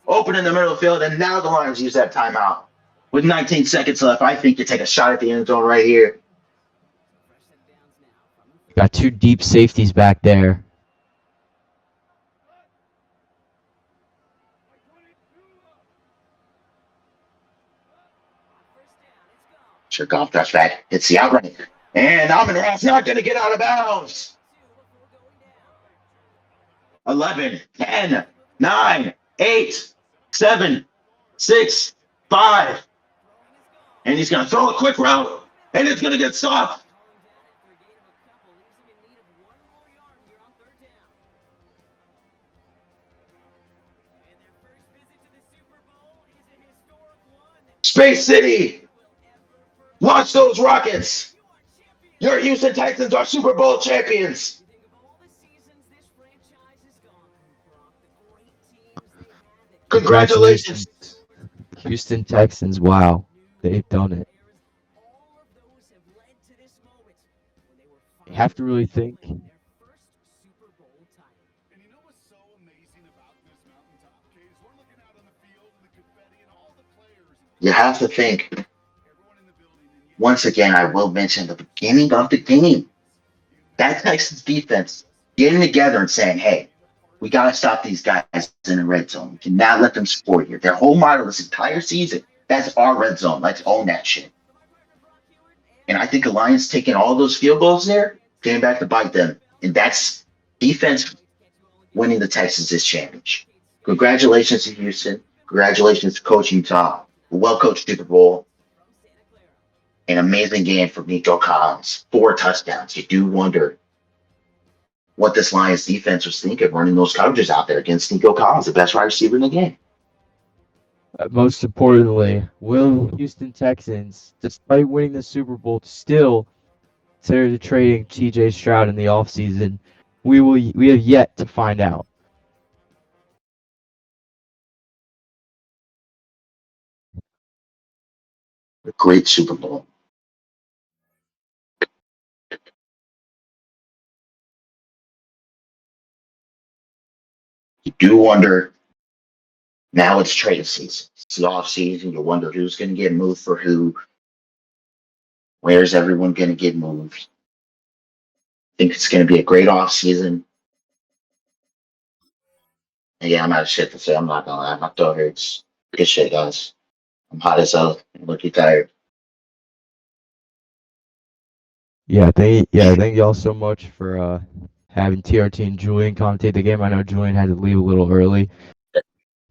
open in the middle of the field, and now the Lions use that timeout. With 19 seconds left, I think you take a shot at the end zone right here. Got 2 deep safeties back there. Goff drops back, hits the outright, and Amon-Ra's not going to get out of bounds. 11, 10, 9, 8, 7, 6, 5. And he's going to throw a quick route, and it's going to get stopped. Space City, watch those Rockets. Your Houston Texans are Super Bowl champions. Congratulations. Houston Texans, wow. They've done it. You have to really think. You have to think. Once again, I will mention the beginning of the game. That Texas defense getting together and saying, hey, we got to stop these guys in the red zone. We cannot let them score here. Their whole motto this entire season, that's our red zone. Let's own that shit. And I think the Lions taking all those field goals there came back to bite them. And that's defense winning the Texans this championship. Congratulations to Houston. Congratulations to Coach Utah. Well coached Super Bowl. An amazing game for Nico Collins. 4 touchdowns. You do wonder what this Lions defense was thinking running those coverages out there against Nico Collins, the best wide receiver in the game. Most importantly, will Houston Texans, despite winning the Super Bowl, still consider trading T.J. Stroud in the offseason? We have yet to find out. A great Super Bowl. You do wonder, now it's trade season. It's the off season. You wonder who's going to get moved for who. Where's everyone going to get moved? I think it's going to be a great off season. And yeah, I'm out of shit to say. I'm not going to lie. My throat hurts. Good shit, guys. I'm hot as hell. I'm looking tired. Thank y'all so much for having TRT and Julian commentate the game. I know Julian had to leave a little early,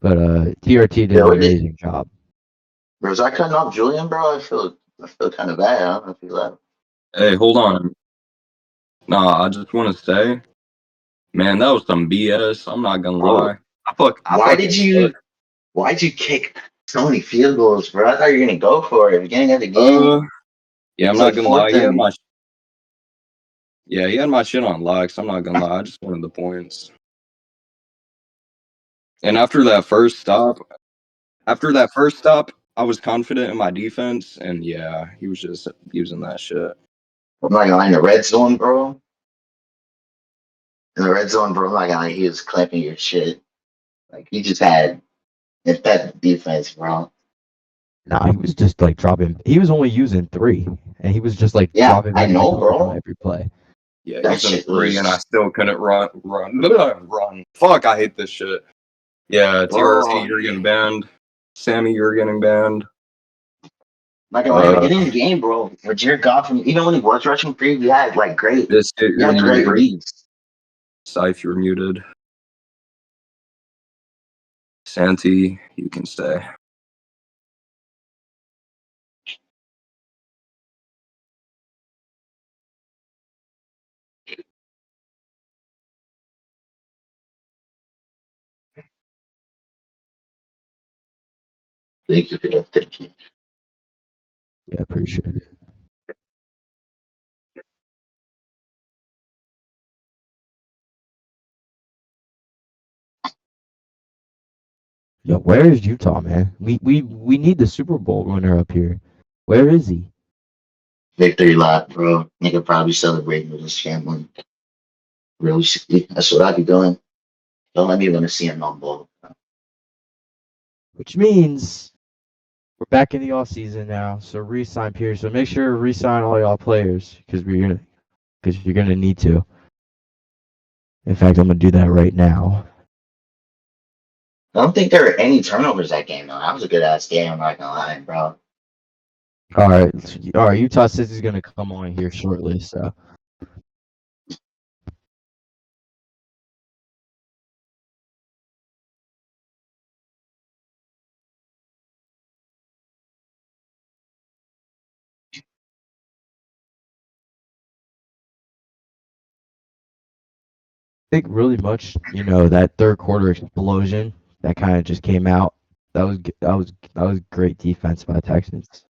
but TRT did an amazing job. Bro, was I cutting off Julian, bro? I feel kind of bad. I don't know if you left. Hey, hold on. Nah, I just want to say, man, that was some BS. I'm not gonna lie. Why'd you kick so many field goals, bro? I thought you were gonna go for it. Beginning of the game. Yeah, I'm not gonna lie. He had my shit on likes. I'm not gonna lie. I just wanted the points. And after that first stop, I was confident in my defense, and yeah, he was just using that shit. I'm not gonna lie, in the red zone, bro. In the red zone, bro, I'm not gonna lie, he was clamping your shit. Like, he just had that defense, bro. Nah, he was just like dropping. He was only using 3, and he was just like dropping I back in know, the coverage bro. on every play. Yeah, That using shit 3, was, and I still couldn't run. Fuck, I hate this shit. Yeah, TRT, you're getting banned. Sammy, you're getting banned. like in the beginning of the game, bro. For Jared Goff, even when he was rushing free, we had like great reads. Scythe, you're muted. Santi, you can stay. Thank you. Yeah, appreciate it. Yo, where is Utah, man? We need the Super Bowl winner up here. Where is he? Victory lap, bro. Nigga probably celebrating with his family. Realistically, that's what I'd be doing. Don't let me want to see him on ball. Which means we're back in the off season now, so re-sign Pierce. So make sure to re-sign all y'all players because you're gonna need to. In fact, I'm gonna do that right now. I don't think there were any turnovers that game, though. That was a good ass game, I'm not gonna lie, bro. All right. Utah says he's gonna come on here shortly, so. I think really much, that third quarter explosion that kind of just came out. That was great defense by the Texans.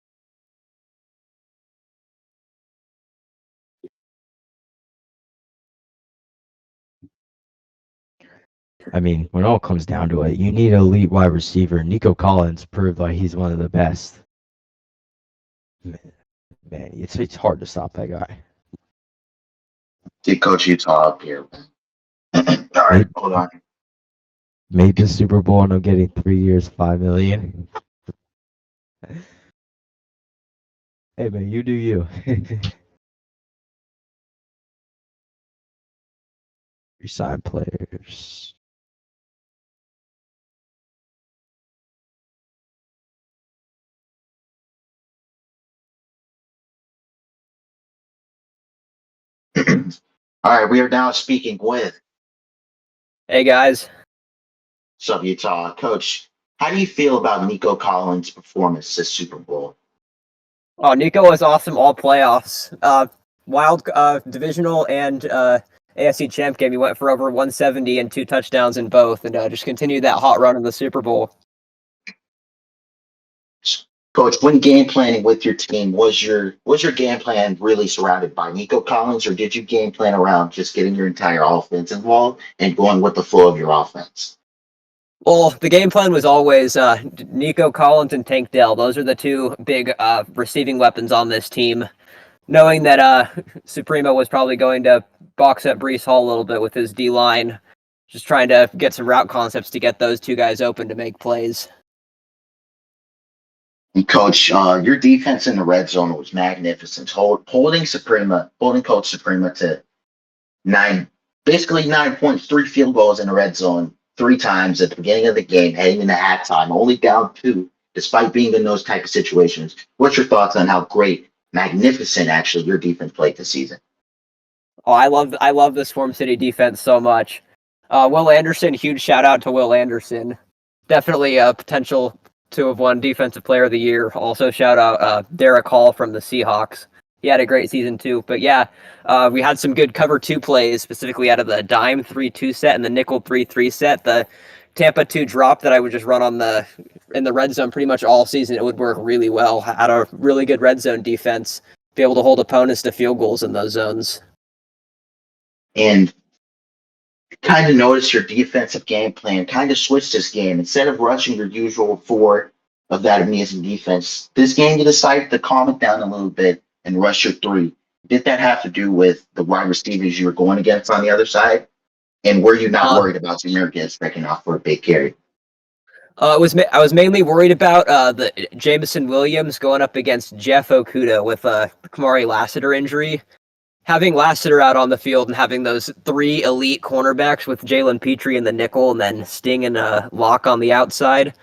I mean, when it all comes down to it, you need an elite wide receiver. Nico Collins proved like he's one of the best. Man, it's hard to stop that guy. Did Coach Utah up here, man. All right, hold on. Made the Super Bowl and I'm getting 3 years, $5 million. Hey man, you do you. Resign players. All right, we are now speaking with Hey guys. Sub Utah coach. How do you feel about Nico Collins' performance this Super Bowl? Oh, Nico was awesome all playoffs. Wild divisional and AFC champ game. He went for over 170 and 2 touchdowns in both, and just continued that hot run in the Super Bowl. Coach, when game planning with your team, was your game plan really surrounded by Nico Collins, or did you game plan around just getting your entire offense involved and going with the flow of your offense? Well, the game plan was always Nico Collins and Tank Dell. Those are the two big receiving weapons on this team. Knowing that Supremo was probably going to box up Brees Hall a little bit with his D-line, just trying to get some route concepts to get those two guys open to make plays. And Coach, your defense in the red zone was magnificent. Holding Coach Suprema to basically 9 points, 3 field goals in the red zone 3 times at the beginning of the game, heading into halftime, only down 2, despite being in those type of situations. What's your thoughts on how magnificent actually your defense played this season? Oh, I love this Swarm City defense so much. Will Anderson, huge shout out to Will Anderson. Definitely a potential to have won Defensive Player of the Year. Also shout out Derek Hall from the Seahawks. He had a great season too. But yeah, we had some good cover 2 plays, specifically out of the dime 3-2 set and the nickel 3-3 set. The Tampa 2 drop that I would just run in the red zone pretty much all season. It would work really well. Had a really good red zone defense. Be able to hold opponents to field goals in those zones. And kind of notice your defensive game plan kind of switched this game. Instead of rushing your usual 4 of that amazing defense, this game you decided to calm it down a little bit and rush your 3. Did that have to do with the wide receivers you were going against on the other side? And were you not worried about Jameer Gibbs breaking off for a big carry? I was mainly worried about the Jameson Williams going up against Jeff Okuda with a Kamari Lassiter injury. Having Lassiter out on the field and having those 3 elite cornerbacks with Jalen Petrie in the nickel and then Sting and Locke on the outside,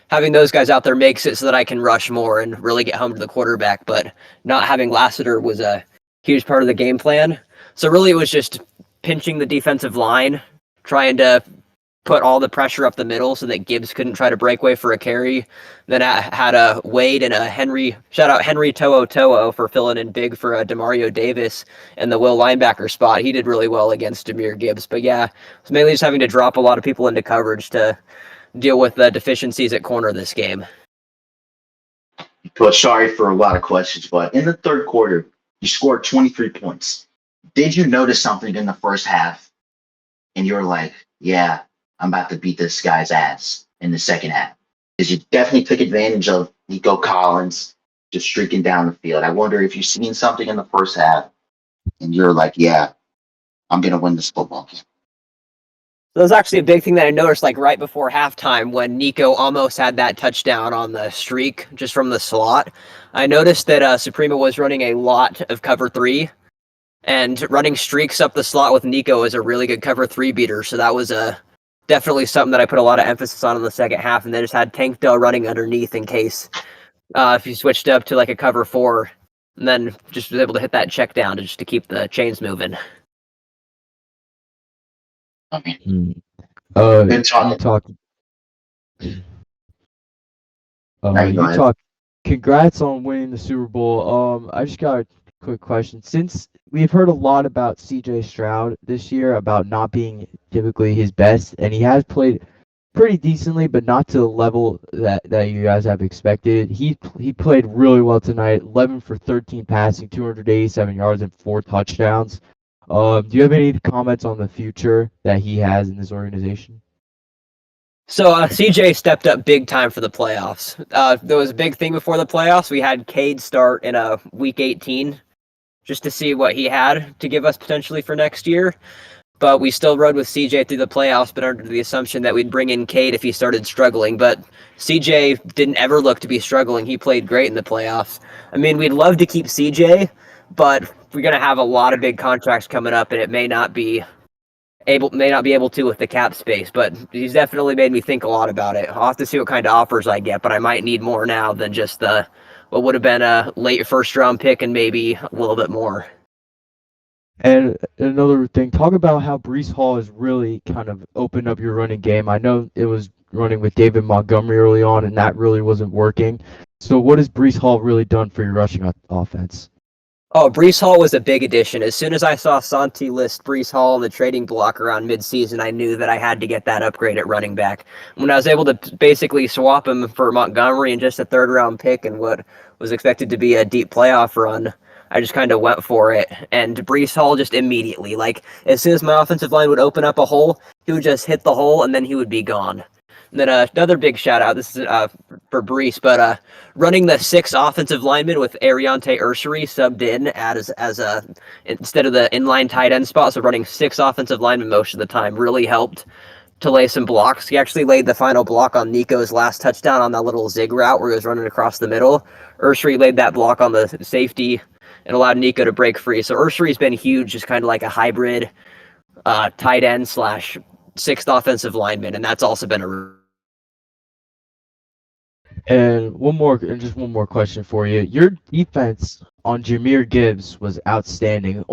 having those guys out there makes it so that I can rush more and really get home to the quarterback. But not having Lassiter was a huge part of the game plan. So really it was just pinching the defensive line, trying to put all the pressure up the middle so that Gibbs couldn't try to break away for a carry. Then I had a Wade and a Henry. Shout out Henry To'o for filling in big for Demario Davis and the Will linebacker spot. He did really well against Jahmyr Gibbs. But yeah, it's mainly just having to drop a lot of people into coverage to deal with the deficiencies at corner this game. Coach, sorry for a lot of questions, but in the third quarter, you scored 23 points. Did you notice something in the first half? And you were like, yeah, I'm about to beat this guy's ass in the second half. Because you definitely took advantage of Nico Collins just streaking down the field. I wonder if you've seen something in the first half and you're like, yeah, I'm going to win this football game. That was actually a big thing that I noticed, like right before halftime when Nico almost had that touchdown on the streak just from the slot. I noticed that Suprema was running a lot of cover 3, and running streaks up the slot with Nico is a really good cover 3 beater. So that was definitely something that I put a lot of emphasis on in the second half, and then just had Tank Dell running underneath in case if you switched up to like a cover 4, and then just was able to hit that check down just to keep the chains moving. Okay. You Now you go ahead. talk. Congrats on winning the Super Bowl. I just got a quick question. Since we've heard a lot about CJ Stroud this year, about not being typically his best, and he has played pretty decently, but not to the level that you guys have expected. He played really well tonight. 11 for 13 passing, 287 yards, and 4 touchdowns. Do you have any comments on the future that he has in this organization? So CJ stepped up big time for the playoffs. There was a big thing before the playoffs. We had Cade start in week 18 just to see what he had to give us potentially for next year. but we still rode with CJ through the playoffs, but under the assumption that we'd bring in Cade if he started struggling. But CJ didn't ever look to be struggling. He played great in the playoffs. I mean, we'd love to keep CJ, but we're going to have a lot of big contracts coming up, and it may not be able to with the cap space. But he's definitely made me think a lot about it. I'll have to see what kind of offers I get, but I might need more now than just what would have been a late first round pick and maybe a little bit more. And another thing, talk about how Breece Hall has really kind of opened up your running game. I know it was running with David Montgomery early on, and that really wasn't working. So what has Breece Hall really done for your rushing offense? Oh, Breece Hall was a big addition. As soon as I saw Santi list Breece Hall in the trading block around midseason, I knew that I had to get that upgrade at running back. When I was able to basically swap him for Montgomery and just a third-round pick and what was expected to be a deep playoff run, I just kind of went for it. And Breece Hall just immediately, like, as soon as my offensive line would open up a hole, he would just hit the hole and then he would be gone. And then another big shout out. This is for Breece, but running the 6 offensive linemen with Ariante Ursary subbed in as a instead of the inline tight end spot, so running 6 offensive linemen most of the time really helped to lay some blocks. He actually laid the final block on Nico's last touchdown on that little zig route where he was running across the middle. Ursary laid that block on the safety and allowed Nico to break free. So Ursary's been huge, just kind of like a hybrid tight end / 6th offensive lineman, and that's also been a. And just one more question for you. Your defense on Jahmyr Gibbs was outstanding.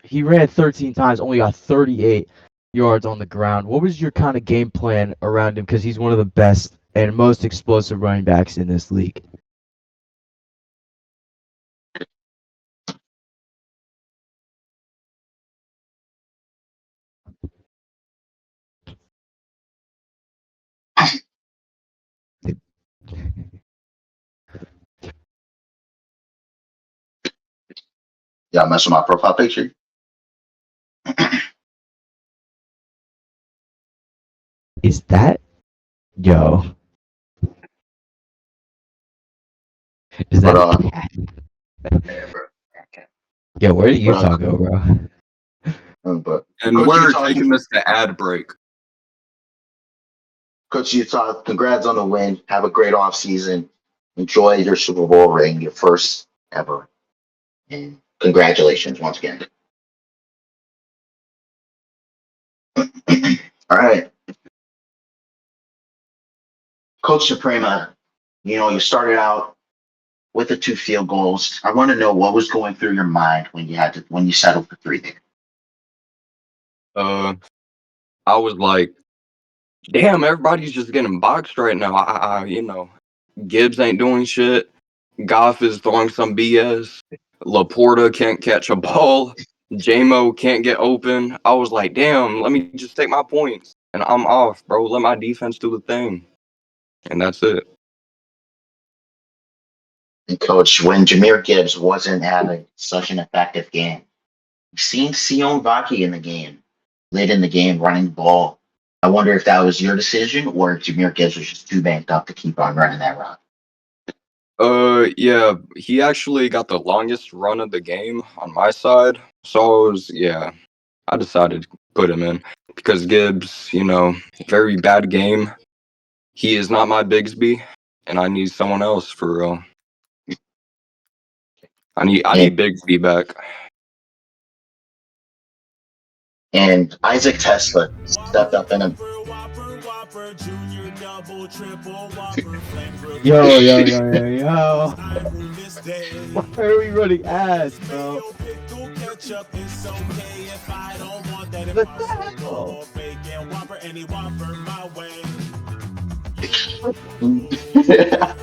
He ran 13 times, only got 38 yards on the ground. What was your kind of game plan around him? Because he's one of the best and most explosive running backs in this league. Y'all mess with my profile picture? Is that yo? Is that But a cat? yeah, bro. Yo, where did But Utah go, bro? but And Coach we're Utah, taking this to ad break. Coach Utah, congrats on the win. Have a great off season. Enjoy your Super Bowl ring, your first ever. And congratulations once again. All right. Coach Suprema, you started out with the 2 field goals. I want to know what was going through your mind when you settled for 3 there. I was like, damn, everybody's just getting boxed right now. Gibbs ain't doing shit. Goff is throwing some BS. Laporta can't catch a ball. J-Mo can't get open. I was like, damn, let me just take my points. And I'm off, bro. Let my defense do the thing. And that's it. And Coach, when Jahmyr Gibbs wasn't having such an effective game, you've seen Sion Vaki in the game, late in the game, running the ball. I wonder if that was your decision or if Jahmyr Gibbs was just too banked up to keep on running that route. Yeah, he actually got the longest run of the game on my side. So I decided to put him in because Gibbs, very bad game. He is not my Bigsby, and I need someone else for real. I need Bigsby back. And Isaac Tesla stepped up in a Yo. Why are we running ads, bro? What the hell?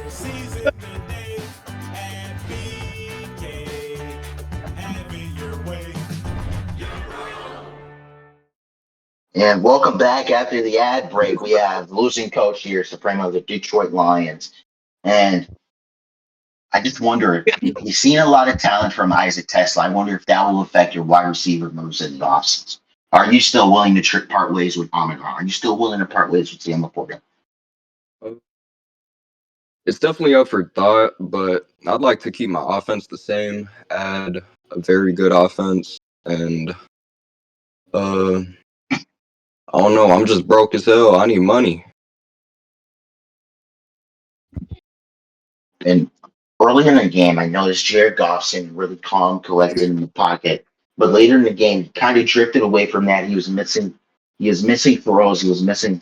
And welcome back after the ad break. We have losing coach here, Supremo of the Detroit Lions. And I just wonder, you've seen a lot of talent from Isaac Tesla. I wonder if that will affect your wide receiver moves in the offseason. Are you still willing to part ways with Amon Ra? Are you still willing to part ways with Sam Laporta? It's definitely up for thought, but I'd like to keep my offense the same, add a very good offense, and I don't know. I'm just broke as hell. I need money. And early in the game, I noticed Jared Goff seemed really calm, collected in the pocket. But later in the game, he kind of drifted away from that. He was missing. He was missing throws. He was missing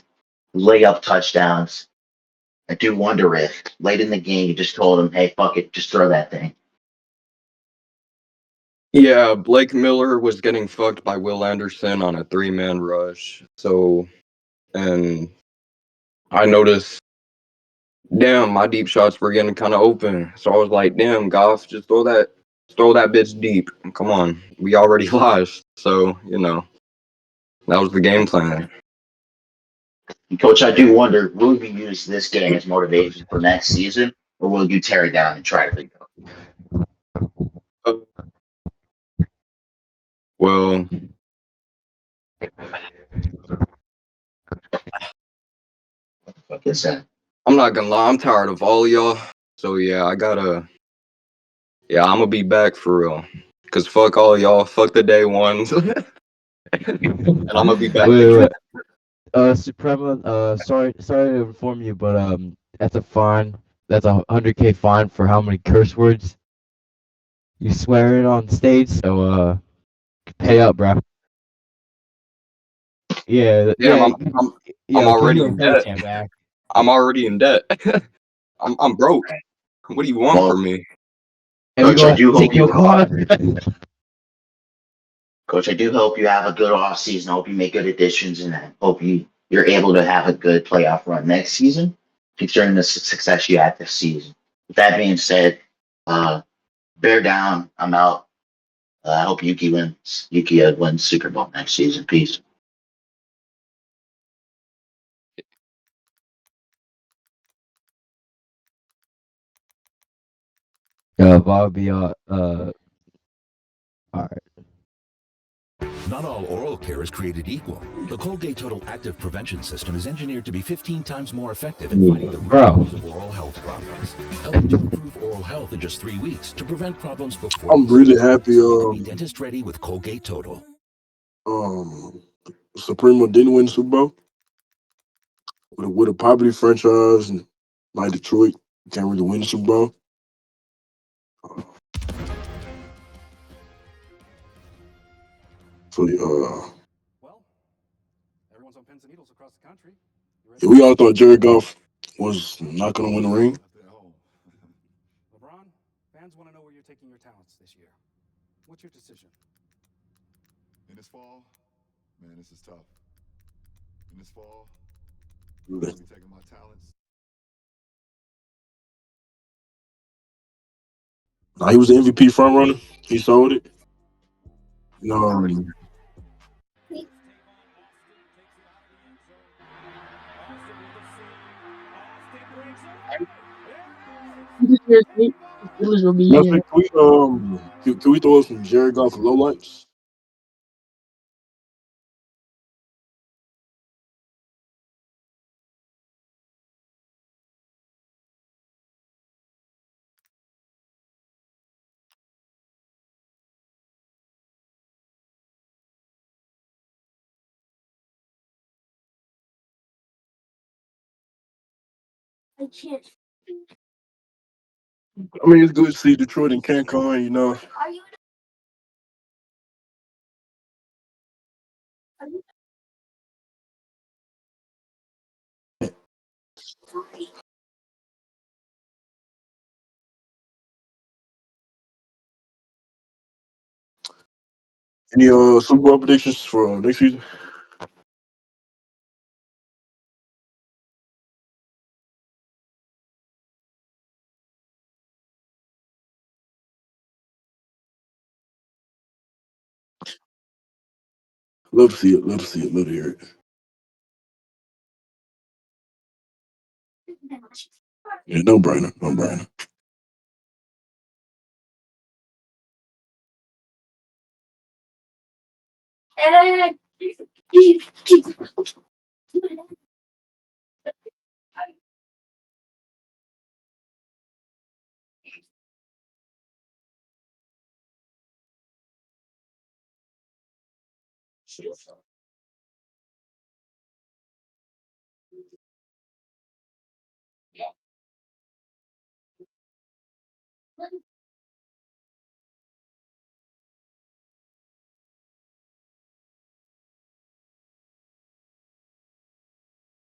layup touchdowns. I do wonder if late in the game you just told him, "Hey, fuck it, just throw that thing." Yeah, Blake Miller was getting fucked by Will Anderson on a 3-man rush. So, and I noticed, damn, my deep shots were getting kind of open. So I was like, damn, Goff, just throw that bitch deep. Come on, we already lost. So that was the game plan. And Coach, I do wonder, will you use this game as motivation for next season, or will you tear it down and try to rebuild? Uh, well, Like I said, I'm not gonna lie, I'm tired of all y'all. So yeah, I'm gonna be back for real. Cause fuck all y'all, fuck the day ones, and I'm gonna be back. Wait. Suprema, sorry to inform you, but that's a fine. That's a 100K fine for how many curse words you swearing on stage. So pay up, bro. Yeah, Damn, yeah, I'm yeah. Give already your in debt. paycheck back. I'm already in debt. I'm broke. What do you want well, from me? And we Coach, I gonna do hope take your you, car. Coach, I do hope you have a good off season. I hope you make good additions, and I hope you're able to have a good playoff run next season, considering the success you had this season. With that being said, uh, bear down. I'm out. I hope Yuki wins. Yuki wins Super Bowl next season. Peace. Bobby, all right. Not all oral care is created equal. The Colgate Total Active Prevention System is engineered to be 15 times more effective in fighting the root cause of oral health problems, helping to improve oral health in just 3 weeks to prevent problems before I'm they really start. happy. Be dentist ready with Colgate Total. Supremo didn't win the Super Bowl with a popular franchise and like Detroit, can't really win the Super Bowl. So Well, everyone's on pins and needles across the country. yeah, we all thought Jared Goff was not going to win the ring. LeBron, fans want to know where you're taking your talents this year. What's your decision? In this fall, man, this is tough. In this fall, Yeah. I'll be taking my talents. Now, he was the MVP front runner. He sold it. No, Matter of fact, can we throw some Jared Goff lowlights? I mean, it's good to see Detroit and Cancun. Any Super Bowl predictions for next season? Love to see it. Love to see it. Love to hear it. Yeah, no brainer. No brainer.